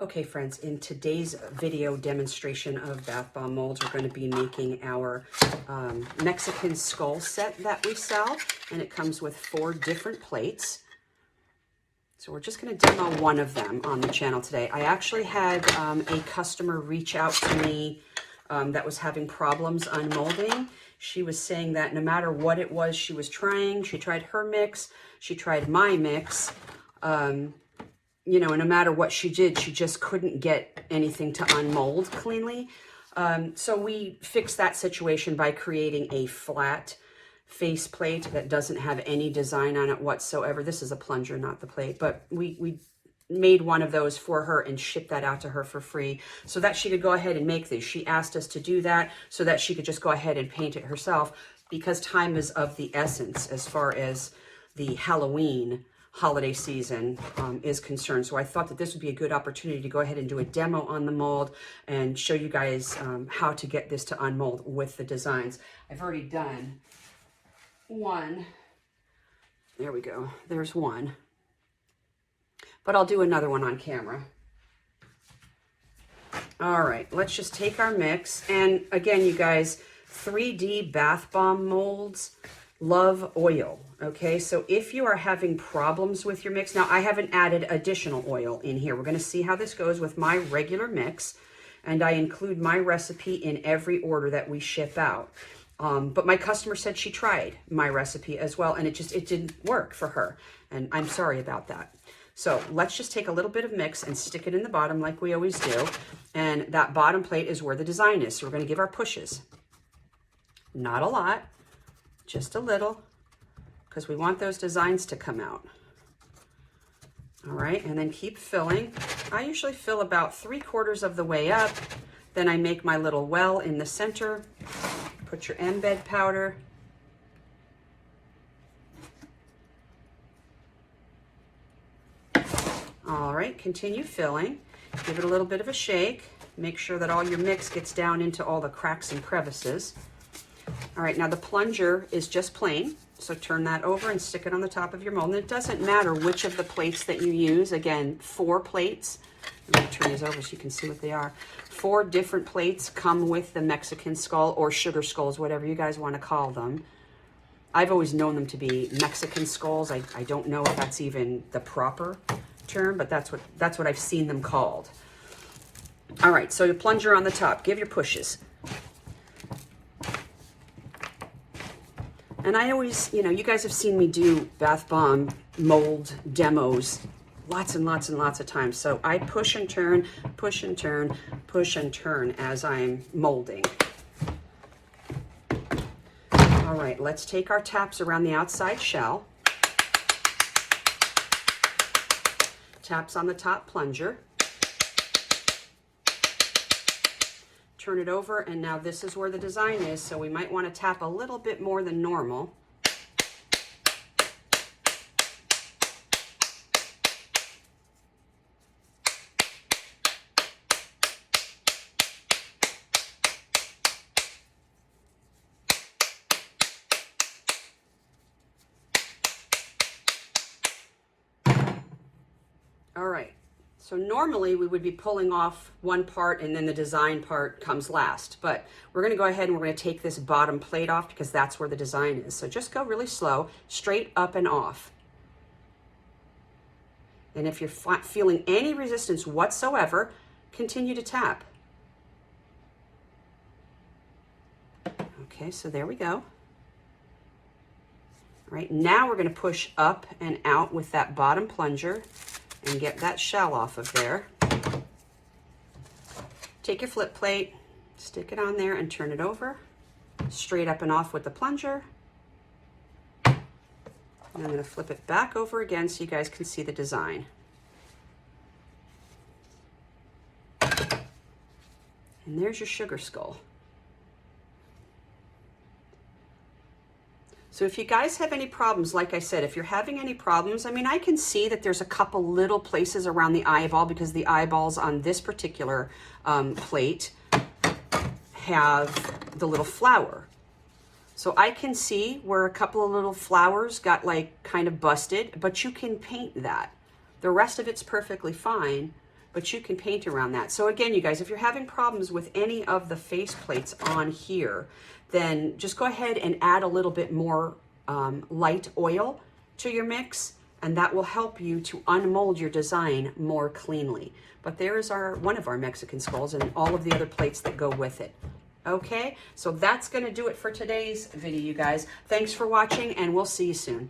Okay, friends, in today's video demonstration of bath bomb molds, we're going to be making our Mexican skull set that we sell, and it comes with 4 different plates. So we're just going to demo one of them on the channel today. I actually had a customer reach out to me that was having problems unmolding. She was saying that no matter what it was she was trying, she tried her mix, she tried my mix, you know, and no matter what she did, she just couldn't get anything to unmold cleanly. So we fixed that situation by creating a flat face plate that doesn't have any design on it whatsoever. This is a plunger, not the plate, but we made one of those for her and shipped that out to her for free so that she could go ahead and make these. She asked us to do that so that she could just go ahead and paint it herself, because time is of the essence as far as the Halloween holiday season is concerned. So I thought that this would be a good opportunity to go ahead and do a demo on the mold and show you guys how to get this to unmold with the designs. I've already done one. There we go. There's one. But I'll do another one on camera. All right, let's just take our mix. And again, you guys, 3D bath bomb molds love oil. Okay, so if you are having problems with your mix, now I haven't added additional oil in here. We're going to see how this goes with my regular mix, and I include my recipe in every order that we ship out. But my customer said she tried my recipe as well, and it didn't work for her, and I'm sorry about that. So let's just take a little bit of mix and stick it in the bottom like we always do, and that bottom plate is where the design is. So we're going to give our pushes. Not a lot, just a little, because we want those designs to come out. All right, and then keep filling. I usually fill about 3/4 of the way up. Then I make my little well in the center. Put your embed powder. All right, continue filling. Give it a little bit of a shake. Make sure that all your mix gets down into all the cracks and crevices. All right, now the plunger is just plain, so turn that over and stick it on the top of your mold. And it doesn't matter which of the plates that you use. Again, 4 plates. I'm going to turn these over so you can see what they are. 4 different plates come with the Mexican skull, or sugar skulls, whatever you guys want to call them. I've always known them to be Mexican skulls. I don't know if that's even the proper term, but that's what I've seen them called. All right, so your plunger on the top. Give your pushes. And I always, you know, you guys have seen me do bath bomb mold demos lots and lots and lots of times. So I push and turn, push and turn, push and turn as I'm molding. All right, let's take our taps around the outside shell. Taps on the top plunger. Turn it over, and now this is where the design is, so we might want to tap a little bit more than normal. All right. So normally we would be pulling off one part and then the design part comes last, but we're going to go ahead and we're going to take this bottom plate off because that's where the design is. So just go really slow, straight up and off. And if you're feeling any resistance whatsoever, continue to tap. Okay, so there we go. All right, now we're going to push up and out with that bottom plunger and get that shell off of there. Take your flip plate, stick it on there and turn it over. Straight up and off with the plunger. And I'm going to flip it back over again so you guys can see the design. And there's your sugar skull. So if you guys have any problems, like I said, if you're having any problems, I mean, I can see that there's a couple little places around the eyeball because the eyeballs on this particular plate have the little flower. So I can see where a couple of little flowers got like kind of busted, but you can paint that. The rest of it's perfectly fine. but you can paint around that. So again, you guys, if you're having problems with any of the face plates on here, then just go ahead and add a little bit more light oil to your mix, and that will help you to unmold your design more cleanly. But there is one of our Mexican skulls and all of the other plates that go with it. Okay, so that's going to do it for today's video, you guys. Thanks for watching, and we'll see you soon.